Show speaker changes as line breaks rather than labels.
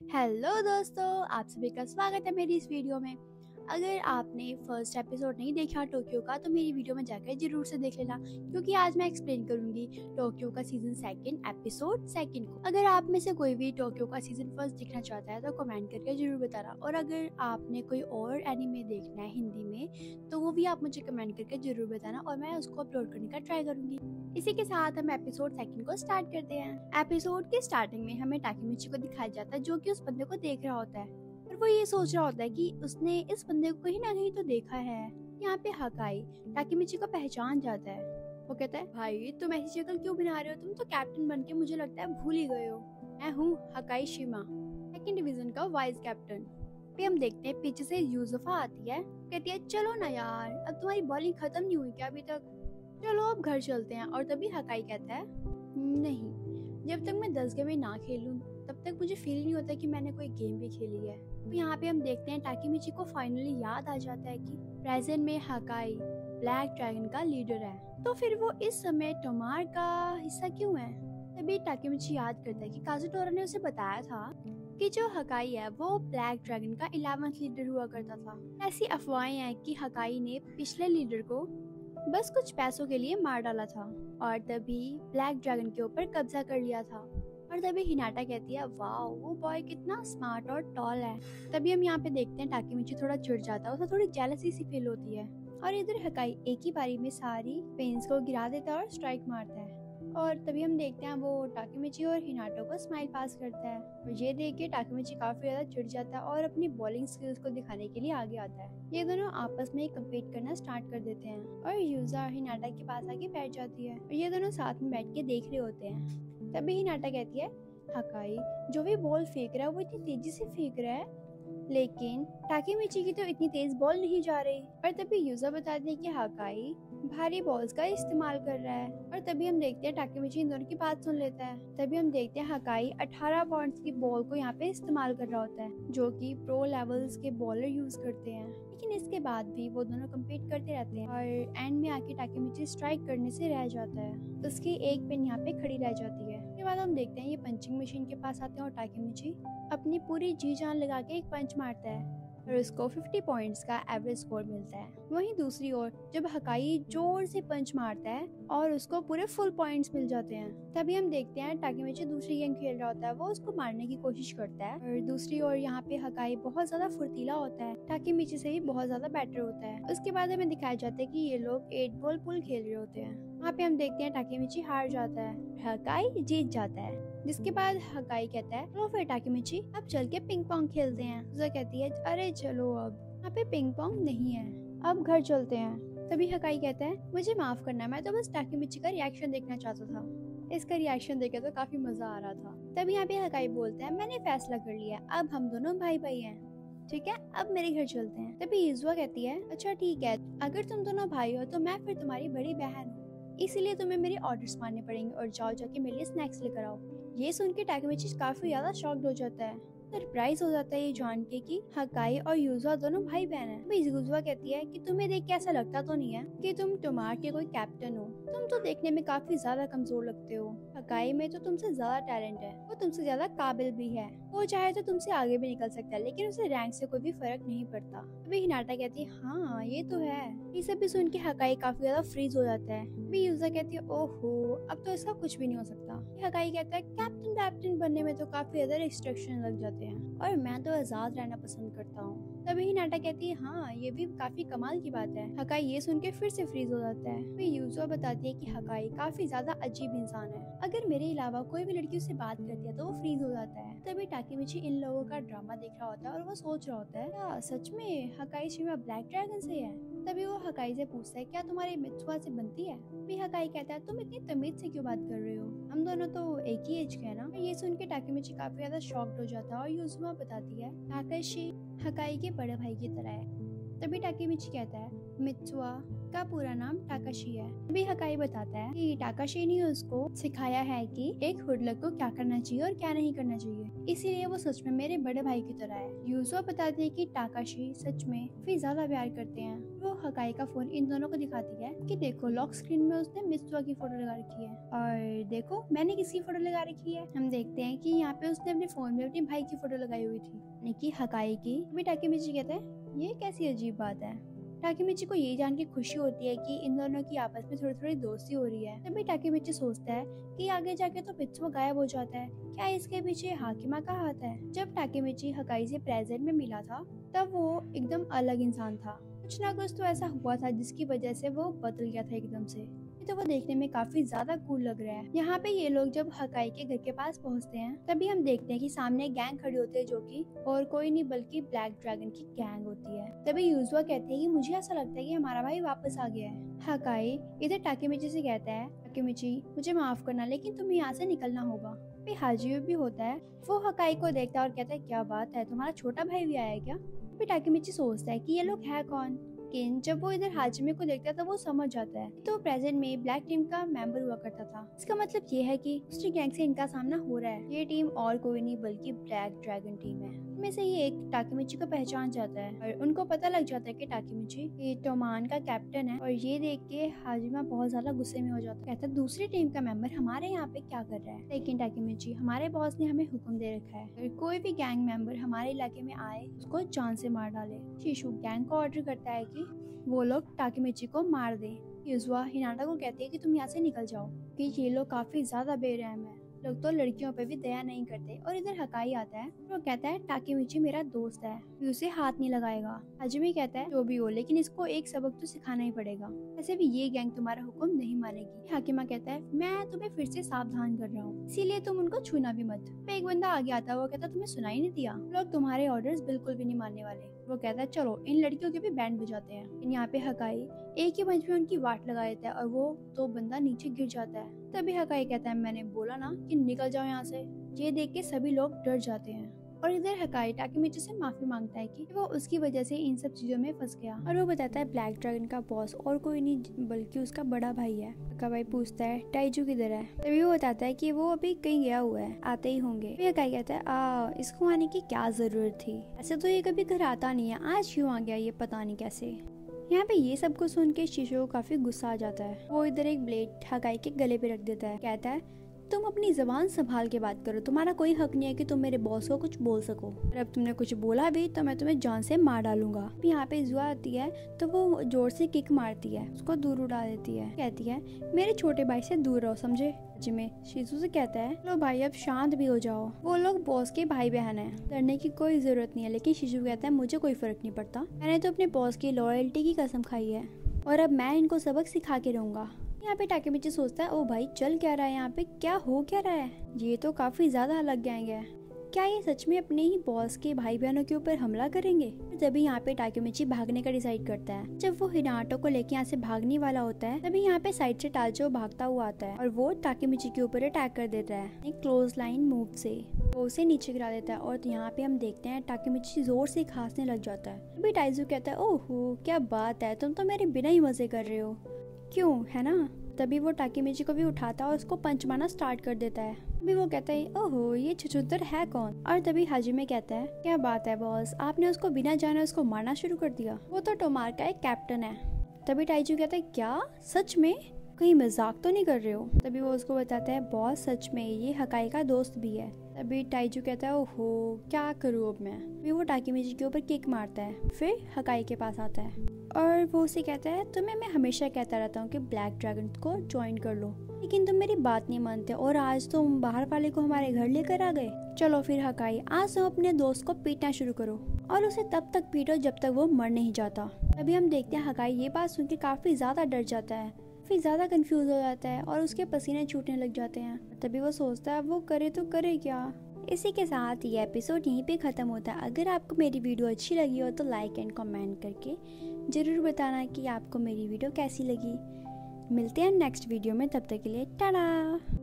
Hello दोस्तों, आप सभी का स्वागत है मेरी इस वीडियो में। अगर आपने फर्स्ट एपिसोड नहीं देखा टोक्यो का तो मेरी वीडियो में जाकर जरूर से देख लेना, क्योंकि आज मैं एक्सप्लेन करूंगी टोक्यो का सीजन सेकंड एपिसोड सेकंड को। अगर आप में से कोई भी टोक्यो का सीजन फर्स्ट देखना चाहता है तो कमेंट करके जरूर बताना, और अगर आपने कोई और एनिमे देखना है हिंदी में तो वो भी आप मुझे कमेंट करके जरूर बताना और मैं उसको अपलोड करने का ट्राई करूंगी। इसी के साथ हम एपिसोड सेकंड को स्टार्ट करते हैं। एपिसोड के स्टार्टिंग में हमें टाकीमिची को दिखाया जाता है जो कि उस बंदे को देख रहा होता है, और वो ये सोच रहा होता है कि उसने इस बंदे को कहीं ना कहीं तो देखा है। यहाँ पे हकाई टाकीमिची को पहचान जाता है। वो कहता है, भाई तुम ऐसी शक्ल क्यों बना रहे हो, तुम तो कैप्टन बन के मुझे लगता है भूल ही गए हो। मैं हूँ हकाई शिमा, सेकंड डिवीजन का वाइस कैप्टन। पे हम देखते हैं पीछे से यूजुफा आती है, कहती है चलो ना यार, अब तुम्हारी बॉलिंग खत्म नहीं हुई क्या अभी तक, चलो अब घर चलते हैं। और तभी हकाई कहता है, नहीं, जब तक मैं 10 गेमें ना खेलूं तब तक मुझे फील नहीं होता कि मैंने कोई गेम भी खेली है। तो यहाँ पे हम देखते हैं टाकीमिची को फाइनली याद आ जाता है कि प्रेजेंट में हकाई ब्लैक ड्रैगन का लीडर है, तो फिर वो इस समय टोमार का हिस्सा क्यों है। तभी टाकीमिची याद करता है कि काजुटोरा ने उसे बताया था कि जो हकाई है वो ब्लैक ड्रैगन का 11th लीडर हुआ करता था। ऐसी अफवाहें हैं कि हकाई ने पिछले लीडर को बस कुछ पैसों के लिए मार डाला था और तभी ब्लैक ड्रैगन के ऊपर कब्जा कर लिया था। और तभी हिनाटा कहती है, वाह वो बॉय कितना स्मार्ट और टॉल है। तभी हम यहाँ पे देखते हैं टाकीमिची थोड़ा चिढ़ जाता है, उसे थोड़ी जेलसी सी फील होती है। और इधर हकाई एक ही बारी में सारी पेन्स को गिरा देता है और स्ट्राइक मारता है। और तभी हम देखते हैं वो टाकीमिची और हिनाटो को स्माइल पास करता है, और ये देख के टाकीमिची काफी ज्यादा चिढ़ जाता है और अपनी बॉलिंग स्किल्स को दिखाने के लिए आगे आता है। ये दोनों आपस में कम्पीट करना स्टार्ट कर देते हैं और यूजा हिनाटा के पास आके बैठ जाती है और ये दोनों साथ में बैठ के देख रहे होते हैं। तभी हिनाटा कहती है, हकाई जो भी बॉल फेंक रहा है वो इतनी तेजी से फेंक रहा है, लेकिन टाकीमिची की तो इतनी तेज बॉल नहीं जा रही। और तभी यूजा बताते हैं कि हकाई भारी बॉल्स का इस्तेमाल कर रहा है। और तभी हम देखते हैं टाकीमिची इन दोनों की बात सुन लेता है। तभी हम देखते हैं हकाई 18 पॉइंट्स की बॉल को यहाँ पे इस्तेमाल कर रहा होता है, जो कि प्रो लेवल्स के बॉलर यूज करते हैं। लेकिन इसके बाद भी वो दोनों कम्पीट करते रहते हैं और एंड में आके टाकीमिची स्ट्राइक करने से रह जाता है, उसकी एक पिन यहाँ पे खड़ी रह जाती है। उसके बाद हम देखते हैं ये पंचिंग मशीन के पास आते हैं और टाकीमिची अपनी पूरी जी जान लगा के एक पंच मारता है और उसको 50 पॉइंट्स का एवरेज स्कोर मिलता है। वहीं दूसरी ओर जब हकाई जोर से पंच मारता है और उसको पूरे फुल पॉइंट्स मिल जाते हैं, तभी हम देखते हैं टाकीमिची दूसरी गेम खेल रहा होता है, वो उसको मारने की कोशिश करता है। और दूसरी ओर यहाँ पे हकाई बहुत ज्यादा फुर्तीला होता है, टाकीमिची से ही बहुत ज्यादा बेटर होता है। उसके बाद हमें दिखाया जाता है कि ये लोग 8 बॉल पुल खेल रहे होते हैं। वहाँ पे हम देखते हैं टाकीमिची हार जाता है, हकाई जीत जाता है। जिसके बाद हकाई कहता है, चलो फिर टाकीमिची अब चल के पिंग पोंग खेलते हैं। उसे कहती है, अरे चलो अब यहाँ पे पिंग पोंग नहीं है, अब घर चलते हैं। तभी हकाई कहता है, मुझे माफ करना, मैं तो बस टाकीमिची का रिएक्शन देखना चाहता था। इसका रिएक्शन देखे तो काफी मजा आ रहा था। तभी यहाँ पे हकाई बोलता है, मैंने फैसला कर लिया, अब हम दोनों भाई भाई हैं, ठीक है अब मेरे घर चलते हैं। तभी युजुआ कहती है, अच्छा ठीक है, अगर तुम दोनों भाई हो तो मैं फिर तुम्हारी बड़ी बहन हूँ, इसीलिए तुम्हें मेरे ऑर्डर्स मानने पड़ेंगे और जाओ जाके मेरे लिए स्नैक्स लेकर आओ। ये सुन के टाकीमिची काफी ज्यादा शॉक्ड हो जाता है, सरप्राइज हो जाता है ये जान के कि हकाई और युजुआ दोनों भाई बहन हैं। युजुआ कहती है कि तुम्हें देख के ऐसा लगता तो नहीं है कि तुम टोमार के कोई कैप्टन हो, तुम तो देखने में काफी ज्यादा कमजोर लगते हो, हकाई में तो तुमसे ज्यादा टैलेंट है, वो तुमसे ज्यादा काबिल भी है, वो चाहे तो तुमसे आगे भी निकल सकता है, लेकिन उसे रैंक से कोई भी फर्क नहीं पड़ता। अभी हिनाटा कहती है, हाँ ये तो है। ये सब भी सुन के हकाई काफी ज्यादा फ्रीज हो जाता है। अभी युजुआ कहती है, ओहो अब तो इसका कुछ भी नहीं हो सकता। हकाई कहता है, कैप्टन बनने में तो काफी ज्यादा रिस्ट्रिक्शन लग जाते हैं और मैं तो आजाद रहना पसंद करता हूँ। तभी हिनाटा कहती है, हाँ ये भी काफी कमाल की बात है। हकाई ये सुन के फिर से फ्रीज हो जाता है। फिर युजुआ बताती है कि हकाई काफी ज्यादा अजीब इंसान है, अगर मेरे अलावा कोई भी लड़की उससे बात करती है तो वो फ्रीज हो जाता है। तभी टाकीमिची इन लोगों का ड्रामा देख रहा होता है और वो सोच रहा होता है, क्या सच में हकाई शिमा ब्लैक ड्रैगन से है। तभी वो हकाई से पूछता है, क्या तुम्हारी मित्सुआ से बनती है। भी हकाई कहता है, तुम इतनी तमीज से क्यों बात कर रहे हो, हम दोनों तो एक ही एज के हैं ना। ये सुन के टाकीमिची काफी ज्यादा शॉक्ड हो जाता है और युजुआ बताती है, ताकेशी हकाई के बड़े भाई की तरह है, तभी टाकेमिची कहता है मित्सुआ का पूरा नाम टाकाशी है। तभी हकाई बताता है कि टाकाशी ने उसको सिखाया है कि एक हुडलक को क्या करना चाहिए और क्या नहीं करना चाहिए, इसीलिए वो सच में मेरे बड़े भाई की तरह है। यूसुआ बताती है कि टाकाशी सच में काफी ज्यादा प्यार करते हैं। वो हकाई का फोन इन दोनों को दिखाती है कि देखो लॉक स्क्रीन में उसने मित्सुआ की फोटो लगा रखी है और देखो मैंने किसकी फोटो लगा रखी है। हम देखते हैं कि यहाँ पे उसने अपने फोन में अपने भाई की फोटो लगाई हुई थी, यानी कि हकाई की। अभी टाकेमिची कहते हैं ये कैसी अजीब बात है। टाकेमिची को ये जान के खुशी होती है कि इन दोनों की आपस में थोड़ी थोड़ी दोस्ती हो रही है। तभी टाकेमिची सोचता है कि आगे जाके तो मित्सुआ गायब हो जाता है, क्या इसके पीछे हाकिमा का हाथ है। जब टाकेमिची हकाई से प्रेजेंट में मिला था तब वो एकदम अलग इंसान था। कुछ ना कुछ तो ऐसा हुआ था जिसकी वजह से वो बदल गया था एकदम से। तो वो देखने में काफी ज्यादा कूल लग रहा है। यहाँ पे ये लोग जब हकाई के घर के पास पहुँचते हैं तभी हम देखते हैं कि सामने गैंग खड़ी होती है जो कि और कोई नहीं बल्कि ब्लैक ड्रैगन की गैंग होती है। तभी यूजुआ कहते हैं कि मुझे ऐसा लगता है कि हमारा भाई वापस आ गया है। हकाई इधर टाकेमिची से कहता है टाकेमिची मुझे माफ करना लेकिन तुम्हें यहाँ से निकलना होगा। फिर हाजियो भी होता है, वो हकाई को देखता है और कहता है क्या बात है तुम्हारा छोटा भाई भी आया है क्या। फिर टाकेमिची सोचता है कि ये लोग है कौन, लेकिन जब वो इधर हाजिमे को देखता है तो वो समझ जाता है तो प्रेजेंट में ब्लैक टीम का मेंबर हुआ करता था। इसका मतलब ये है कि दूसरी गैंग से इनका सामना हो रहा है। ये टीम और कोई नहीं बल्कि ब्लैक ड्रैगन टीम है। इनमें से ये एक टाकेमिची को पहचान जाता है और उनको पता लग जाता है कि टाकेमिची ये टोमान का कैप्टन है। और ये देख के हाजिमा बहुत ज्यादा गुस्से में हो जाता है, कहता है दूसरी टीम का मेंबर हमारे यहाँ पे क्या कर रहा है। लेकिन टाकेमिची हमारे बॉस ने हमें हुक्म दे रखा है अगर कोई भी गैंग मेंबर हमारे इलाके में आए उसको जान से मार डाले। शिशु गैंग को ऑर्डर करता है कि वो लोग टाकेमिची को मार दे। यूजुआ हिनाटा को कहती है कि तुम यहाँ से निकल जाओ कि ये लोग काफी ज्यादा बेरहम है, लोग तो लड़कियों पे भी दया नहीं करते। और इधर हकाई आता है, वो कहता है टाकेमिची मेरा दोस्त है, उसे हाथ नहीं लगाएगा। हाजिमे कहता है जो भी हो लेकिन इसको एक सबक तो सिखाना ही पड़ेगा, ऐसे भी ये गैंग तुम्हारा हुक्म नहीं मानेगी। हाकिमा कहता है मैं तुम्हें फिर से सावधान कर रहा हूँ इसीलिए तुम उनको छूना भी मत। एक बंदा आगे आता है, वो कहता तुम्हें सुनाई नहीं दिया, लोग तुम्हारे ऑर्डर्स बिल्कुल भी नहीं मानने वाले। वो कहता है चलो इन लड़कियों के भी बैंड बजाते हैं। यहाँ पे हकाई एक ही मंच में उनकी वाट लगा देता है और वो तो बंदा नीचे गिर जाता है। तभी हकाई कहता है मैंने बोला ना कि निकल जाओ यहाँ से। ये देख के सभी लोग डर जाते हैं और इधर हकाई टाकेमिची से माफी मांगता है कि वो उसकी वजह से इन सब चीजों में फंस गया। और वो बताता है ब्लैक ड्रैगन का बॉस और कोई नहीं बल्कि उसका बड़ा भाई है। हकाई पूछता है टाइजू किधर है। तभी वो बताता है कि वो अभी कहीं गया हुआ है, आते ही होंगे। हकाई कहता है इसको आने की क्या जरूरत थी, ऐसे तो ये कभी घर आता नहीं है, आज क्यों आ गया ये पता नहीं कैसे। यहाँ पे ये सब कुछ सुन के शिशु को काफी गुस्सा आ जाता है। वो इधर एक ब्लेड हकाई के गले पे रख देता है, कहता है तुम अपनी जबान संभाल के बात करो, तुम्हारा कोई हक नहीं है कि तुम मेरे बॉस को कुछ बोल सको, और अब तुमने कुछ बोला भी तो मैं तुम्हें जान से मार डालूंगा। यहाँ पे जुआ आती है तो वो जोर से किक मारती है, उसको दूर उड़ा देती है, कहती है मेरे छोटे भाई से दूर रहो समझे। जिमे शिशु से कहता है लो भाई अब शांत भी हो जाओ, वो लोग बॉस के भाई बहन है, डरने की कोई जरूरत नहीं है। लेकिन शिशु कहता है मुझे कोई फर्क नहीं पड़ता, मैंने तो अपने बॉस की लॉयल्टी की कसम खाई है और अब मैं इनको सबक सिखा के रहूंगा। यहाँ पे टाकेमिची सोचता है ओ भाई चल क्या रहा है, यहाँ पे क्या हो क्या रहा है, ये तो काफी ज्यादा अलग गैंग है, क्या ये सच में अपने ही बॉस के भाई बहनों के ऊपर हमला करेंगे। तभी यहाँ पे टाकेमिची भागने का डिसाइड करता है। जब वो हिनाटो को लेके यहाँ से भागने वाला होता है तभी यहाँ पे साइड से टाजो भागता हुआ आता है और वो टाकेमिची के ऊपर अटैक कर देता है एक क्लोज लाइन मूव से, वो उसे नीचे गिरा देता है। और यहाँ पे हम देखते हैं टाकेमिची जोर से खांसने लग जाता है। तभी टाइजू कहता है ओहो क्या बात है, तुम तो मेरे बिना ही मजे कर रहे हो, क्यों है ना। तभी वो टाकेमिची को भी उठाता है और उसको पंच मारना स्टार्ट कर देता है। तभी वो कहता है ओहो ये छुछुंदर है कौन। और तभी हाजिमे कहता है क्या बात है बॉस, आपने उसको बिना जाने उसको मारना शुरू कर दिया, वो तो टोमार का एक कैप्टन है। तभी टाइजू कहता है क्या सच में, कहीं मजाक तो नहीं कर रहे हो। तभी वो उसको बताता है बॉस सच में ये हकाई का दोस्त भी है। तभी टाइजू कहता है ओहो क्या करूँ अब मैं। तभी वो टाकेमिची के ऊपर किक मारता है, फिर हकाई के पास आता है और वो उसे कहता है तुम्हें मैं हमेशा कहता रहता हूँ कि ब्लैक ड्रैगन को ज्वाइन कर लो, लेकिन तुम मेरी बात नहीं मानते और आज तुम बाहर वाले को हमारे घर लेकर आ गए। चलो फिर हकाई आज तुम अपने दोस्त को पीटना शुरू करो और उसे तब तक पीटो जब तक वो मर नहीं जाता। तभी हम देखते हैं हकाई ये बात सुन के काफी ज्यादा डर जाता है, फिर ज्यादा कंफ्यूज हो जाता है और उसके पसीने छूटने लग जाते हैं। तभी वो सोचता है वो करे तो करे क्या। इसी के साथ ये एपिसोड यहीं पे खत्म होता है। अगर आपको मेरी वीडियो अच्छी लगी हो तो लाइक एंड कमेंट करके जरूर बताना कि आपको मेरी वीडियो कैसी लगी। मिलते हैं नेक्स्ट वीडियो में, तब तक के लिए टाटा।